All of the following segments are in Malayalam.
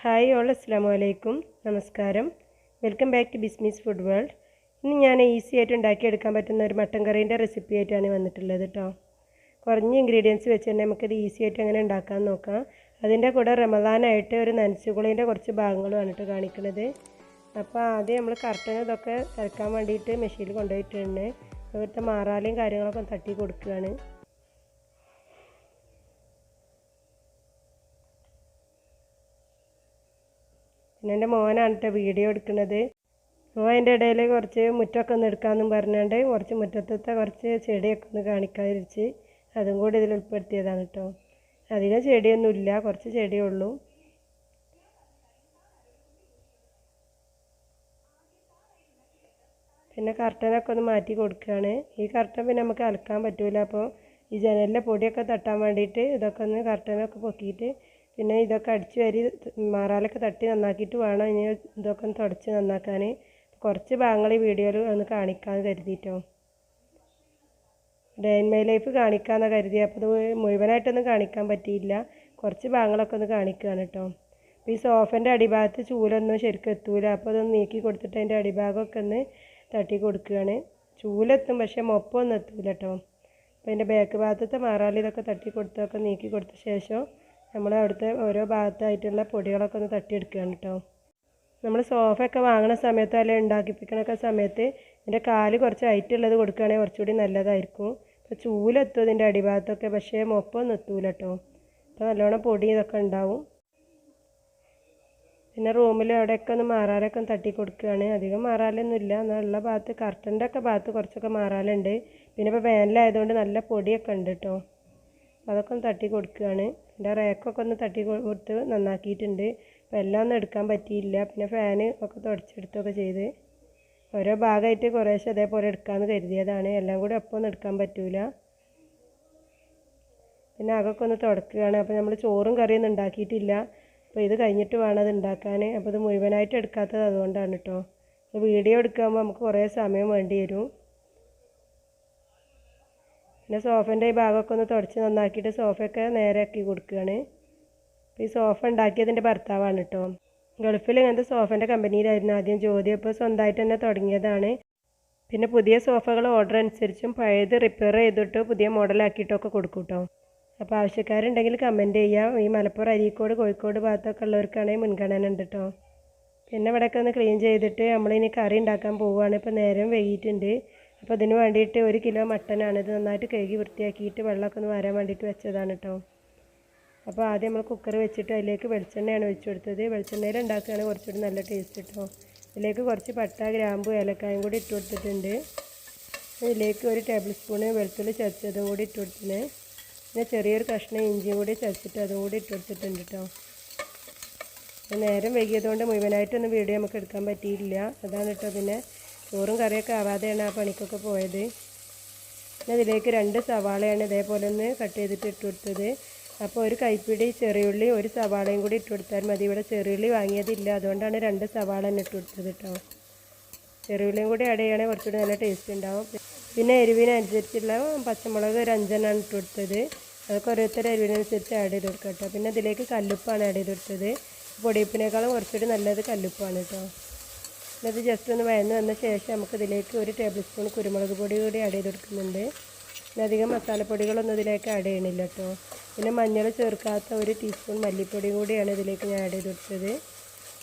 ഹായ് ഓൾ അസ്സലാമു അലൈക്കും. നമസ്കാരം. Welcome back to Bismi's food world. ഇന്ന് ഞാൻ ഈസി ആയിട്ട് ഉണ്ടാക്കിയെടുക്കാൻ പറ്റുന്ന ഒരു മട്ടൻ കറീൻ്റെ റെസിപ്പി ആയിട്ടാണ് വന്നിട്ടുള്ളത് കേട്ടോ. കുറഞ്ഞ ഇൻഗ്രീഡിയൻസ് വെച്ച് തന്നെ നമുക്കിത് ഈസി ആയിട്ട് എങ്ങനെ ഉണ്ടാക്കാൻ നോക്കാം. അതിൻ്റെ കൂടെ റമദാനായിട്ട് ഒരു നനച്ചുകുളീൻ്റെ കുറച്ച് ഭാഗങ്ങളുമാണ് കേട്ടോ കാണിക്കുന്നത്. അപ്പോൾ ആദ്യം നമ്മൾ കർട്ടൻ ഇതൊക്കെ തരക്കാൻ വേണ്ടിയിട്ട് മെഷീനിൽ കൊണ്ടുപോയിട്ടുണ്ട്. അവിടുത്തെ മാറാലയും കാര്യങ്ങളൊക്കെ തട്ടി കൊടുക്കുകയാണ്. പിന്നെ എൻ്റെ മോനാണ് കേട്ടോ വീഡിയോ എടുക്കുന്നത്. മോൻ അതിൻ്റെ ഇടയിൽ കുറച്ച് മുറ്റമൊക്കെ ഒന്ന് എടുക്കാമെന്നും പറഞ്ഞുകൊണ്ട് കുറച്ച് മുറ്റത്തെ കുറച്ച് ചെടിയൊക്കെ ഒന്ന് കാണിക്കാതിരിച്ച് അതും കൂടി ഇതിൽ ഉൾപ്പെടുത്തിയതാണ് കേട്ടോ. അധികം ചെടിയൊന്നുമില്ല, കുറച്ച് ചെടിയേ ഉള്ളൂ. പിന്നെ കർട്ടനൊക്കെ ഒന്ന് മാറ്റി കൊടുക്കുകയാണ്. ഈ കർട്ടൻ പിന്നെ നമുക്ക് അലക്കാൻ പറ്റില്ല. അപ്പോൾ ഈ ജനലിലെ പൊടിയൊക്കെ തട്ടാൻ വേണ്ടിയിട്ട് ഇതൊക്കെ ഒന്ന് കർട്ടനൊക്കെ പൊക്കിയിട്ട് പിന്നെ ഇതൊക്കെ അടിച്ച് വരി മാറാലൊക്കെ തട്ടി നന്നാക്കിയിട്ട് വേണം ഇനി ഇതൊക്കെ ഒന്ന് തുടച്ച് നന്നാക്കാൻ. കുറച്ച് ഭാഗങ്ങൾ ഈ വീഡിയോയിൽ ഒന്ന് കാണിക്കാമെന്ന് കരുതിയിട്ടോ. ഡേ ഇൻ മൈ ലൈഫ് കാണിക്കാമെന്ന് കരുതി. അപ്പോൾ ഇത് മുഴുവനായിട്ടൊന്നും കാണിക്കാൻ പറ്റിയില്ല, കുറച്ച് ഭാഗങ്ങളൊക്കെ ഒന്ന് കാണിക്കുകയാണ് കേട്ടോ. അപ്പോൾ ഈ സോഫേൻ്റെ അടിഭാഗത്ത് ചൂലൊന്നും ശരിക്കും എത്തൂല. അപ്പോൾ അതൊന്ന് നീക്കി കൊടുത്തിട്ട് അതിൻ്റെ അടിഭാഗമൊക്കെ ഒന്ന് തട്ടി കൊടുക്കുകയാണ്. ചൂലെത്തും പക്ഷേ മൊപ്പമൊന്നും എത്തൂല കേട്ടോ. അപ്പോൾ അതിൻ്റെ ബാക്ക് ഭാഗത്തെ മാറാലി ഇതൊക്കെ തട്ടി കൊടുത്തൊക്കെ നീക്കി കൊടുത്ത ശേഷം നമ്മൾ അവിടുത്തെ ഓരോ ഭാഗത്തായിട്ടുള്ള പൊടികളൊക്കെ ഒന്ന് തട്ടിയെടുക്കുകയാണ് കേട്ടോ. നമ്മൾ സോഫയൊക്കെ വാങ്ങുന്ന സമയത്ത് അല്ലെങ്കിൽ ഉണ്ടാക്കിപ്പിക്കണൊക്കെ സമയത്ത് ഇതിൻ്റെ കാല് കുറച്ച് ഹൈറ്റുള്ളത് കൊടുക്കുകയാണെങ്കിൽ കുറച്ചുകൂടി നല്ലതായിരിക്കും. അപ്പോൾ ചൂലെത്തും ഇതിൻ്റെ അടിഭാഗത്തൊക്കെ, പക്ഷേ മൊപ്പമൊന്നും എത്തൂല കേട്ടോ. അപ്പോൾ നല്ലോണം പൊടി ഇതൊക്കെ ഉണ്ടാവും. പിന്നെ റൂമിൽ അവിടെയൊക്കെ ഒന്ന് മാറാലൊക്കെ ഒന്ന് തട്ടി കൊടുക്കുകയാണ്. അധികം മാറാലൊന്നുമില്ല, എന്നുള്ള ഭാഗത്ത് കർട്ടൻ്റെ ഒക്കെ ഭാഗത്ത് കുറച്ചൊക്കെ മാറാലുണ്ട്. പിന്നെ ഇപ്പോൾ വേനലായതുകൊണ്ട് നല്ല പൊടിയൊക്കെ ഉണ്ട് കേട്ടോ. അതൊക്കെ ഒന്ന് തട്ടി കൊടുക്കുകയാണ്. എൻ്റെ റേക്കൊക്കെ ഒന്ന് തട്ടി കൊടുത്ത് നന്നാക്കിയിട്ടുണ്ട്. അപ്പോൾ എല്ലാം ഒന്നും എടുക്കാൻ പറ്റിയില്ല. പിന്നെ ഫാന് ഒക്കെ തുടച്ചെടുത്തൊക്കെ ചെയ്ത് ഓരോ ഭാഗമായിട്ട് കുറേശ്ശെ അതേപോലെ എടുക്കാമെന്ന് കരുതിയതാണ്. എല്ലാം കൂടി ഒപ്പം ഒന്നും എടുക്കാൻ പറ്റില്ല. പിന്നെ അതൊക്കെ ഒന്ന് തുടക്കുകയാണ്. അപ്പോൾ നമ്മൾ ചോറും കറിയൊന്നും ഉണ്ടാക്കിയിട്ടില്ല. അപ്പോൾ ഇത് കഴിഞ്ഞിട്ട് വേണം അത് ഉണ്ടാക്കാൻ. അപ്പോൾ ഇത് മുഴുവനായിട്ട് എടുക്കാത്തത് അതുകൊണ്ടാണ് കേട്ടോ. അപ്പോൾ വീഡിയോ എടുക്കുമ്പോൾ നമുക്ക് കുറേ സമയം വേണ്ടി വരും. പിന്നെ സോഫേൻ്റെ ഈ ഭാഗമൊക്കെ ഒന്ന് തുടച്ച് നന്നാക്കിയിട്ട് സോഫയൊക്കെ നേരെയാക്കി കൊടുക്കുകയാണ്. അപ്പോൾ ഈ സോഫ ഉണ്ടാക്കിയതിൻ്റെ ഭർത്താവാണ് കേട്ടോ. ഗൾഫിൽ ഇങ്ങനത്തെ സോഫേൻ്റെ കമ്പനിയിലായിരുന്നു ആദ്യം ജോലി. അപ്പോൾ സ്വന്തമായിട്ട് തന്നെ തുടങ്ങിയതാണ്. പിന്നെ പുതിയ സോഫകൾ ഓർഡർ അനുസരിച്ചും പഴയത് റിപ്പയർ ചെയ്തിട്ട് പുതിയ മോഡലാക്കിയിട്ടൊക്കെ കൊടുക്കും കേട്ടോ. അപ്പോൾ ആവശ്യക്കാരുണ്ടെങ്കിൽ കമൻറ്റ് ചെയ്യാം. ഈ മലപ്പുറം, അരീക്കോട്, കോഴിക്കോട് ഭാഗത്തൊക്കെ ഉള്ളവർക്കാണെങ്കിൽ മുൻഗണന ഉണ്ട് കേട്ടോ. പിന്നെ ഇവിടെയൊക്കെ ഒന്ന് ക്ലീൻ ചെയ്തിട്ട് നമ്മളിനി കറി ഉണ്ടാക്കാൻ പോവുകയാണ്. ഇപ്പോൾ നേരം വൈകിയിട്ടുണ്ട്. അപ്പോൾ അതിന് വേണ്ടിയിട്ട് 1 കിലോ മട്ടനാണ്. ഇത് നന്നായിട്ട് കഴുകി വൃത്തിയാക്കിയിട്ട് വെള്ളമൊക്കെ ഒന്ന് വരാൻ വേണ്ടിയിട്ട് വെച്ചതാണ് കേട്ടോ. അപ്പോൾ ആദ്യം നമ്മൾ കുക്കർ വെച്ചിട്ട് അതിലേക്ക് വെളിച്ചെണ്ണയാണ് വെച്ച് കൊടുത്തത്. വെളിച്ചെണ്ണയിൽ ഉണ്ടാക്കുകയാണെങ്കിൽ കുറച്ചുകൂടി നല്ല ടേസ്റ്റ് കേട്ടോ. ഇതിലേക്ക് കുറച്ച് പട്ട, ഗ്രാമ്പു, ഏലക്കായും കൂടി ഇട്ട് കൊടുത്തിട്ടുണ്ട്. ഇതിലേക്ക് 1 ടേബിൾ സ്പൂണ് വെളുത്തുള്ളി ചതച്ചതും കൂടി ഇട്ട് കൊടുത്തിന്. പിന്നെ ചെറിയൊരു കഷ്ണം ഇഞ്ചിയും കൂടി ചതച്ചിട്ട് അതും കൂടി ഇട്ട് കൊടുത്തിട്ടുണ്ട് കേട്ടോ. നേരം വൈകിയതുകൊണ്ട് മുഴുവനായിട്ടൊന്നും വീഡിയോ നമുക്ക് എടുക്കാൻ പറ്റിയില്ല, അതാണ് കേട്ടോ. പിന്നെ ചോറും കറിയൊക്കെ ആവാതെയാണ് ആ പണിക്കൊക്കെ പോയത്. പിന്നെ ഇതിലേക്ക് 2 സവാളയാണ് ഇതേപോലെ ഒന്ന് കട്ട് ചെയ്തിട്ട് ഇട്ട് കൊടുത്തത്. അപ്പോൾ 1 കൈപ്പിടി ചെറിയുള്ളി 1 സവാളയും കൂടി ഇട്ട് കൊടുത്താൽ മതി. ഇവിടെ ചെറിയുള്ളി വാങ്ങിയതില്ല, അതുകൊണ്ടാണ് 2 സവാള തന്നെ ഇട്ട് കൊടുത്തത് കേട്ടോ. ചെറിയുള്ളിയും കൂടി ആഡ് ചെയ്യുകയാണെങ്കിൽ കുറച്ചുകൂടി നല്ല ടേസ്റ്റ് ഉണ്ടാവും. പിന്നെ എരിവിനനുസരിച്ചുള്ള പച്ചമുളക് 5 എണ്ണമാണ് ഇട്ട് കൊടുത്തത്. അതൊക്കെ ഓരോരുത്തരുടെ എരിവിനനുസരിച്ച് ആഡ് ചെയ്ത് കൊടുക്കാം കേട്ടോ. പിന്നെ ഇതിലേക്ക് കല്ലുപ്പാണ് ആഡ് ചെയ്ത് കൊടുത്തത്. പൊടിയപ്പിനേക്കാളും കുറച്ചുകൂടി നല്ലത് കല്ലുപ്പാണ് കേട്ടോ. പിന്നെ ഇത് ജസ്റ്റ് ഒന്ന് വഴന്ന് വന്ന ശേഷം നമുക്കിതിലേക്ക് 1 ടേബിൾ സ്പൂൺ കുരുമുളക് പൊടി കൂടി ആഡ് ചെയ്ത് കൊടുക്കുന്നുണ്ട്. പിന്നെ അധികം മസാലപ്പൊടികളൊന്നും ഇതിലേക്ക് ആഡ് ചെയ്യണില്ല കേട്ടോ. പിന്നെ മഞ്ഞൾ ചേർക്കാത്ത 1 ടീസ്പൂൺ മല്ലിപ്പൊടിയും കൂടിയാണ് ഇതിലേക്ക് ഞാൻ ആഡ് ചെയ്ത് കൊടുത്തത്.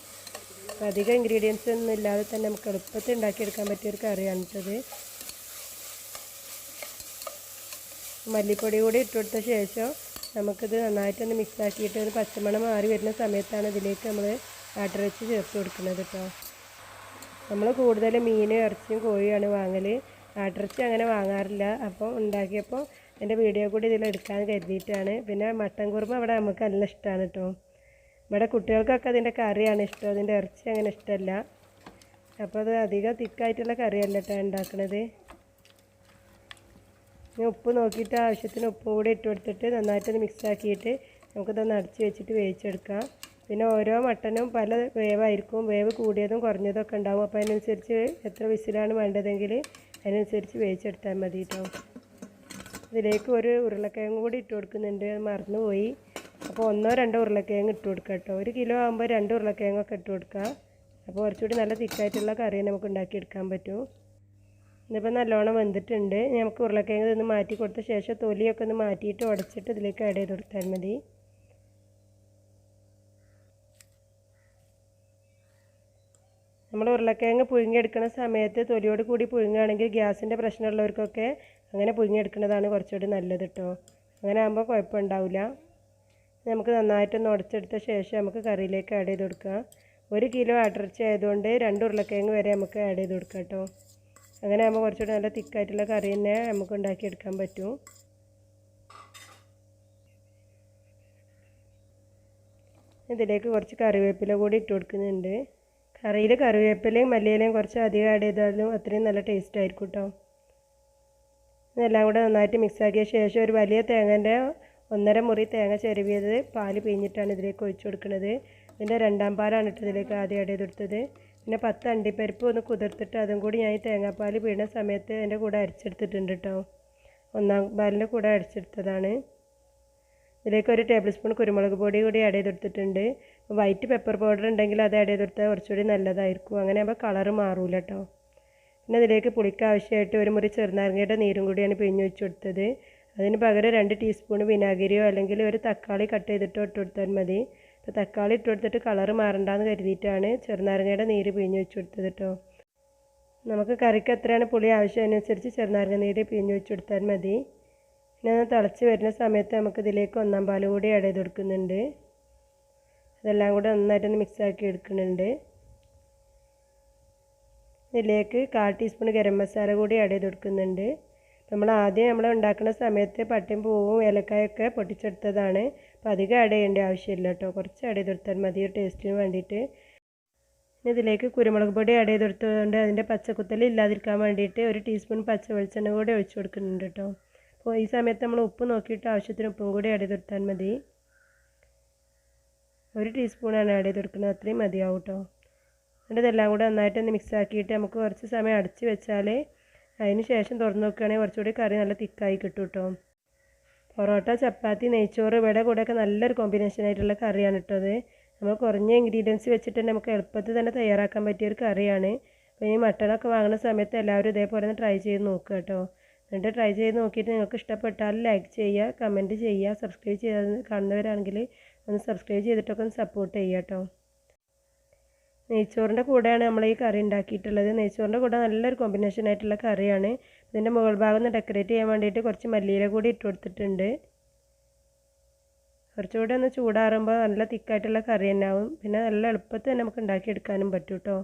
അപ്പോൾ അധികം ഇൻഗ്രീഡിയൻസ് ഒന്നും ഇല്ലാതെ തന്നെ നമുക്ക് എളുപ്പത്തിൽ ഉണ്ടാക്കിയെടുക്കാൻ പറ്റിയൊരു കറിയാണ് കേട്ടത്. മല്ലിപ്പൊടി കൂടി ഇട്ട് കൊടുത്ത ശേഷം നമുക്കിത് നന്നായിട്ടൊന്ന് മിക്സാക്കിയിട്ട് ഒരു പച്ചമണം മാറി വരുന്ന സമയത്താണ് ഇതിലേക്ക് നമ്മൾ ആട്ടിറച്ചി ചേർത്ത് കൊടുക്കുന്നത് കേട്ടോ. നമ്മൾ കൂടുതൽ മീൻ, ഇറച്ചിയും കോഴിയാണ് വാങ്ങൽ. ആട്ടിറച്ചി അങ്ങനെ വാങ്ങാറില്ല. അപ്പോൾ ഉണ്ടാക്കിയപ്പോൾ എൻ്റെ വീഡിയോ കൂടി ഇതിലെടുക്കാൻ കരുതിയിട്ടാണ്. പിന്നെ മട്ടൻ കുറുമ ഇവിടെ നമുക്ക് നല്ല ഇഷ്ടമാണ് കേട്ടോ. ഇവിടെ കുട്ടികൾക്കൊക്കെ അതിൻ്റെ കറിയാണ് ഇഷ്ടം, അതിൻ്റെ ഇറച്ചി അങ്ങനെ ഇഷ്ടമല്ല. അപ്പോൾ അത് അധികം തിക്കായിട്ടുള്ള കറിയല്ല കേട്ടോ ഉണ്ടാക്കുന്നത്. ഇനി ഉപ്പ് നോക്കിയിട്ട് ആവശ്യത്തിന് ഉപ്പും കൂടി ഇട്ട് കൊടുത്തിട്ട് നന്നായിട്ടൊന്ന് മിക്സാക്കിയിട്ട് നമുക്കിതൊന്ന് അടച്ച് വെച്ചിട്ട് വേവിച്ചെടുക്കാം. പിന്നെ ഓരോ മട്ടനും പല വേവായിരിക്കും, വേവ് കൂടിയതും കുറഞ്ഞതും ഒക്കെ ഉണ്ടാവും. അപ്പോൾ അതിനനുസരിച്ച് എത്ര വിസിലാണ് വേണ്ടതെങ്കിൽ അതിനനുസരിച്ച് വേവിച്ചെടുത്താൽ മതി കേട്ടോ. ഇതിലേക്ക് 1 ഉരുളക്കിഴങ്ങ് കൂടി ഇട്ട് കൊടുക്കുന്നുണ്ട്, അത് മറന്നുപോയി. അപ്പോൾ 1-2 ഉരുളക്കിഴങ്ങ് ഇട്ട് കൊടുക്കുക കേട്ടോ. 1 കിലോ ആകുമ്പോൾ 2 ഉരുളക്കിഴങ്ങൊക്കെ ഇട്ട് കൊടുക്കുക. അപ്പോൾ കുറച്ചുകൂടി നല്ല തിക്കായിട്ടുള്ള കറി നമുക്ക് ഉണ്ടാക്കിയെടുക്കാൻ പറ്റും. ഇതിപ്പോൾ നല്ലോണം വെന്തിട്ടുണ്ട്. നമുക്ക് ഉരുളക്കിഴങ്ങ് നിന്ന് മാറ്റി കൊടുത്ത ശേഷം തൊലിയൊക്കെ ഒന്ന് മാറ്റിയിട്ട് ഉടച്ചിട്ട് ഇതിലേക്ക് ആഡ് ചെയ്ത് കൊടുത്താൽ മതി. നമ്മൾ ഉരുളക്കിഴങ്ങ് പുഴുങ്ങിയെടുക്കുന്ന സമയത്ത് തൊലിയോട് കൂടി പുഴുങ്ങുകയാണെങ്കിൽ ഗ്യാസിൻ്റെ പ്രശ്നമുള്ളവർക്കൊക്കെ അങ്ങനെ പുഴുങ്ങിയെടുക്കുന്നതാണ് കുറച്ചുകൂടി നല്ലത് കേട്ടോ. അങ്ങനെ ആകുമ്പോൾ കുഴപ്പമുണ്ടാവില്ല. നമുക്ക് നന്നായിട്ടൊന്ന് ഉടച്ചെടുത്ത ശേഷം നമുക്ക് കറിയിലേക്ക് ആഡ് ചെയ്ത് കൊടുക്കാം. 1 കിലോ ആട്ടിറച്ചി ആയതുകൊണ്ട് 2 ഉരുളക്കിഴങ്ങ് വരെ നമുക്ക് ആഡ് ചെയ്ത് കൊടുക്കാം കേട്ടോ. അങ്ങനെ ആകുമ്പോൾ കുറച്ചുകൂടി നല്ല തിക്കായിട്ടുള്ള കറി തന്നെ നമുക്ക് ഉണ്ടാക്കിയെടുക്കാൻ പറ്റും. ഇതിലേക്ക് കുറച്ച് കറിവേപ്പില കൂടി ഇട്ട് കൊടുക്കുന്നുണ്ട്. കറിയിൽ കറിവേപ്പിലയും മല്ലിയിലയും കുറച്ച് അധികം ആഡ് ചെയ്താലും അത്രയും നല്ല ടേസ്റ്റ് ആയിരിക്കും കേട്ടോ. ഇതെല്ലാം കൂടെ നന്നായിട്ട് മിക്സാക്കിയ ശേഷം ഒരു വലിയ തേങ്ങൻ്റെ 1.5 മുറി തേങ്ങ ചിരവിയത് പാല് പിഴിഞ്ഞിട്ടാണ് ഇതിലേക്ക് ഒഴിച്ചു കൊടുക്കുന്നത്. ഇതിൻ്റെ 2ാം പാലാണ് ഇതിലേക്ക് ആദ്യം ആഡ് ചെയ്ത് കൊടുത്തത്. പിന്നെ 10 അണ്ടിപ്പരിപ്പ് ഒന്ന് കുതിർത്തിട്ട് അതും കൂടി ഞാൻ ഈ തേങ്ങാപ്പാൽ പിഴിയുന്ന സമയത്ത് എൻ്റെ കൂടെ അരച്ചെടുത്തിട്ടുണ്ട് കേട്ടോ. 1ാം പാലിൻ്റെ കൂടെ അരച്ചെടുത്തതാണ്. ഇതിലേക്ക് 1 ടേബിൾ സ്പൂൺ കുരുമുളക് പൊടി കൂടി ആഡ് ചെയ്ത് കൊടുത്തിട്ടുണ്ട്. വൈറ്റ് പെപ്പർ പൗഡർ ഉണ്ടെങ്കിൽ അത് ആഡ് ചെയ്ത് കൊടുത്താൽ കുറച്ചുകൂടി നല്ലതായിരിക്കും. അങ്ങനെ ആകുമ്പോൾ കളറ് മാറൂല കേട്ടോ. പിന്നെ ഇതിലേക്ക് പുളിക്ക് ആവശ്യമായിട്ട് 1 മുറി ചെറുനാരങ്ങയുടെ നീരും കൂടിയാണ് പിഴിഞ്ഞ് വെച്ച് കൊടുത്തത്. അതിന് പകരം 2 ടീസ്പൂൺ വിനാഗിരിയോ അല്ലെങ്കിൽ 1 തക്കാളി കട്ട് ചെയ്തിട്ടോ ഇട്ട് കൊടുത്താൽ മതി. അപ്പോൾ തക്കാളി ഇട്ട് കൊടുത്തിട്ട് കളറ് മാറണ്ടെന്ന് കരുതിയിട്ടാണ് ചെറുനാരങ്ങയുടെ നീര് പിഴിഞ്ഞ് വെച്ച് കൊടുത്തത് കേട്ടോ. നമുക്ക് കറിക്ക് എത്രയാണ് പുളി ആവശ്യം അതിനനുസരിച്ച് ചെറുനാരങ്ങ നീര് പിഴിഞ്ഞ് വെച്ച് കൊടുത്താൽ മതി. പിന്നെ അത് തിളച്ച് വരുന്ന സമയത്ത് നമുക്ക് ഇതിലേക്ക് 1ാം പാൽ കൂടി ആഡ് ചെയ്ത് കൊടുക്കുന്നുണ്ട്. ഇതെല്ലാം കൂടെ നന്നായിട്ടൊന്ന് മിക്സാക്കി എടുക്കുന്നുണ്ട്. ഇതിലേക്ക് 1/4 ടീസ്പൂൺ ഗരം മസാല കൂടി ആഡ് ചെയ്ത് കൊടുക്കുന്നുണ്ട്. നമ്മൾ ഉണ്ടാക്കുന്ന സമയത്ത് പട്ടയും പൂവും ഏലക്കായൊക്കെ പൊട്ടിച്ചെടുത്തതാണ്. അപ്പോൾ അധികം ആഡ് ചെയ്യേണ്ട ആവശ്യമില്ല കേട്ടോ. കുറച്ച് ആഡ് ചെയ്ത് കൊടുത്താൽ മതി ഒരു ടേസ്റ്റിന് വേണ്ടിയിട്ട്. പിന്നെ ഇതിലേക്ക് കുരുമുളക് പൊടി ആഡ് ചെയ്ത് കൊടുത്തതുകൊണ്ട് അതിൻ്റെ പച്ചക്കുത്തൽ ഇല്ലാതിരിക്കാൻ വേണ്ടിയിട്ട് 1 ടീസ്പൂൺ പച്ച വെളിച്ചെണ്ണ കൂടി ഒഴിച്ച് കൊടുക്കുന്നുണ്ട് കേട്ടോ. അപ്പോൾ ഈ സമയത്ത് നമ്മൾ ഉപ്പ് നോക്കിയിട്ട് ആവശ്യത്തിന് ഉപ്പും കൂടി ആഡ് ചെയ്ത് കൊടുത്താൽ മതി. 1 ടീസ്പൂണാണ് ആഡ് ചെയ്ത് കൊടുക്കുന്നത്. അത്രയും മതിയാവും കേട്ടോ. എന്നിട്ട് ഇതെല്ലാം കൂടെ നന്നായിട്ടൊന്ന് മിക്സ് ആക്കിയിട്ട് നമുക്ക് കുറച്ച് സമയം അടച്ച് വെച്ചാൽ അതിന് ശേഷം തുറന്ന് നോക്കുകയാണെങ്കിൽ കുറച്ചുകൂടി കറി നല്ല തിക്കായി കിട്ടും കേട്ടോ. പൊറോട്ട, ചപ്പാത്തി, നെയ്ച്ചോറ് ഇവിടെ കൂടെയൊക്കെ നല്ലൊരു കോമ്പിനേഷനായിട്ടുള്ള കറിയാണ് കേട്ടോ. നമ്മൾ കുറഞ്ഞ ഇൻഗ്രീഡിയൻസ് വെച്ചിട്ട് തന്നെ നമുക്ക് എളുപ്പത്തിൽ തന്നെ തയ്യാറാക്കാൻ പറ്റിയൊരു കറിയാണ്. അപ്പോൾ ഈ മട്ടണൊക്കെ വാങ്ങുന്ന സമയത്ത് എല്ലാവരും ഇതേപോലെ ഒന്ന് ട്രൈ ചെയ്ത് നോക്കുക കേട്ടോ. എന്നിട്ട് ട്രൈ ചെയ്ത് നോക്കിയിട്ട് നിങ്ങൾക്ക് ഇഷ്ടപ്പെട്ടാൽ ലൈക്ക് ചെയ്യുക, കമൻറ്റ് ചെയ്യുക, സബ്സ്ക്രൈബ് ചെയ്യാൻ കാണുന്നവരാണെങ്കിൽ ഒന്ന് സബ്സ്ക്രൈബ് ചെയ്തിട്ടൊക്കെ ഒന്ന് സപ്പോർട്ട് ചെയ്യുക കേട്ടോ. നെയ്ച്ചോറിൻ്റെ കൂടെയാണ് നമ്മൾ ഈ കറി ഉണ്ടാക്കിയിട്ടുള്ളത്. നെയ്ച്ചോറിൻ്റെ കൂടെ നല്ലൊരു കോമ്പിനേഷൻ ആയിട്ടുള്ള കറിയാണ്. ഇതിൻ്റെ മുകൾ ഭാഗം ഒന്ന് ഡെക്കറേറ്റ് ചെയ്യാൻ വേണ്ടിയിട്ട് കുറച്ച് മല്ലിയില കൂടി ഇട്ട് കൊടുത്തിട്ടുണ്ട്. കുറച്ചുകൂടി ഒന്ന് ചൂടാറുമ്പോൾ നല്ല തിക്കായിട്ടുള്ള കറി തന്നെ ആവും. പിന്നെ നല്ല എളുപ്പത്തിൽ തന്നെ നമുക്ക് ഉണ്ടാക്കിയെടുക്കാനും പറ്റും കേട്ടോ.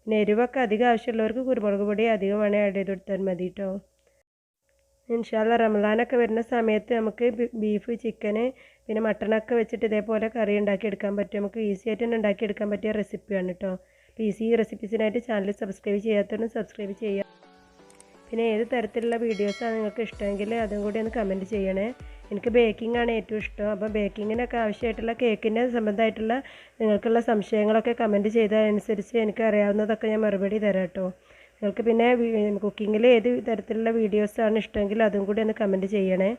പിന്നെ എരിവൊക്കെ അധികം ആവശ്യമുള്ളവർക്ക് കുരുമുളക് പൊടി അധികം വേണേൽ ആഡ് ചെയ്ത് കൊടുത്താൽ മതി കേട്ടോ. ഇൻഷാ അല്ലാഹ് റമളാനൊക്കെ വരുന്ന സമയത്ത് നമുക്ക് ബീഫ്, ചിക്കന്, പിന്നെ മട്ടണൊക്കെ വെച്ചിട്ട് ഇതേപോലെ കറി ഉണ്ടാക്കിയെടുക്കാൻ പറ്റും. നമുക്ക് ഈസി ആയിട്ട് തന്നെ ഉണ്ടാക്കിയെടുക്കാൻ പറ്റിയ റെസിപ്പിയാണ് കേട്ടോ. അപ്പോൾ ഈസി റെസിപ്പീസിനായിട്ട് ചാനൽ സബ്സ്ക്രൈബ് ചെയ്യാത്തവരും സബ്സ്ക്രൈബ് ചെയ്യുക. പിന്നെ ഏത് തരത്തിലുള്ള വീഡിയോസാണ് നിങ്ങൾക്ക് ഇഷ്ടമെങ്കിൽ അതും കൂടി ഒന്ന് കമൻറ്റ് ചെയ്യണേ. എനിക്ക് ബേക്കിംഗ് ആണ് ഏറ്റവും ഇഷ്ടം. അപ്പോൾ ബേക്കിങ്ങിനൊക്കെ ആവശ്യമായിട്ടുള്ള കേക്കിൻ്റെ സംബന്ധമായിട്ടുള്ള നിങ്ങൾക്കുള്ള സംശയങ്ങളൊക്കെ കമൻറ്റ് ചെയ്തതനുസരിച്ച് എനിക്ക് അറിയാവുന്നതൊക്കെ ഞാൻ മറുപടി തരാം കേട്ടോ. നിങ്ങൾക്ക് പിന്നെ കുക്കിങ്ങിൽ ഏത് തരത്തിലുള്ള വീഡിയോസാണ് ഇഷ്ടമെങ്കിൽ അതും കൂടി ഒന്ന് കമൻറ്റ് ചെയ്യണേ.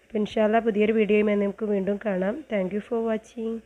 അപ്പോൾ ഇൻഷാ അല്ലാഹ് പുതിയൊരു വീഡിയോയുമായി നമുക്ക് വീണ്ടും കാണാം. Thank you for watching.